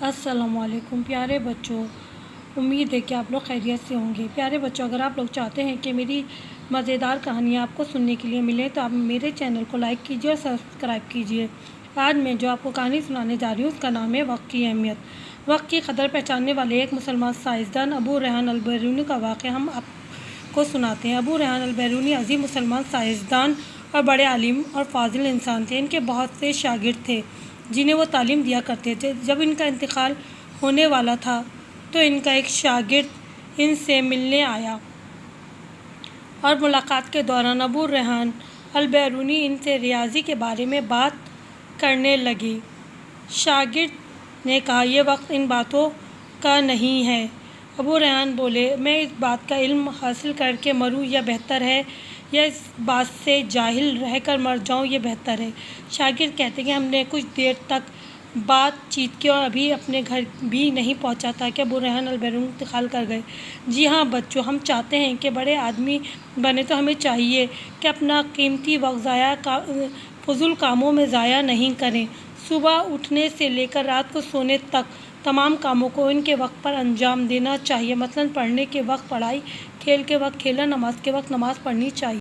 السلام علیکم پیارے بچوں، امید ہے کہ آپ لوگ خیریت سے ہوں گے۔ پیارے بچوں، اگر آپ لوگ چاہتے ہیں کہ میری مزیدار کہانیاں آپ کو سننے کے لیے ملیں تو آپ میرے چینل کو لائک کیجیے اور سبسکرائب کیجیے۔ آج میں جو آپ کو کہانی سنانے جا رہی ہوں اس کا نام ہے وقت کی اہمیت۔ وقت کی قدر پہچاننے والے ایک مسلمان سائنسدان ابو ریحان البیرونی کا واقعہ ہم آپ کو سناتے ہیں۔ ابو ریحان البیرونی عظیم مسلمان سائنسدان اور بڑے عالم اور فاضل انسان تھے۔ ان کے بہت سے شاگرد تھے جنہیں وہ تعلیم دیا کرتے تھے۔ جب ان کا انتقال ہونے والا تھا تو ان کا ایک شاگرد ان سے ملنے آیا اور ملاقات کے دوران ابو ریحان البیرونی ان سے ریاضی کے بارے میں بات کرنے لگے۔ شاگرد نے کہا، یہ وقت ان باتوں کا نہیں ہے۔ ابو ریحان بولے، میں اس بات کا علم حاصل کر کے مروں یہ بہتر ہے یا اس بات سے جاہل رہ کر مر جاؤں یہ بہتر ہے۔ شاگرد کہتے ہیں کہ ہم نے کچھ دیر تک بات چیت کی اور ابھی اپنے گھر بھی نہیں پہنچا تھا کہ ابو ریحان البیرونی انتقال کر گئے۔ جی ہاں بچوں، ہم چاہتے ہیں کہ بڑے آدمی بنیں تو ہمیں چاہیے کہ اپنا قیمتی وقت فضول کاموں میں ضائع نہیں کریں۔ صبح اٹھنے سے لے کر رات کو سونے تک تمام کاموں کو ان کے وقت پر انجام دینا چاہیے۔ مثلاً پڑھنے کے وقت پڑھائی، کھیل کے وقت کھیلنا، نماز کے وقت نماز پڑھنی چاہیے۔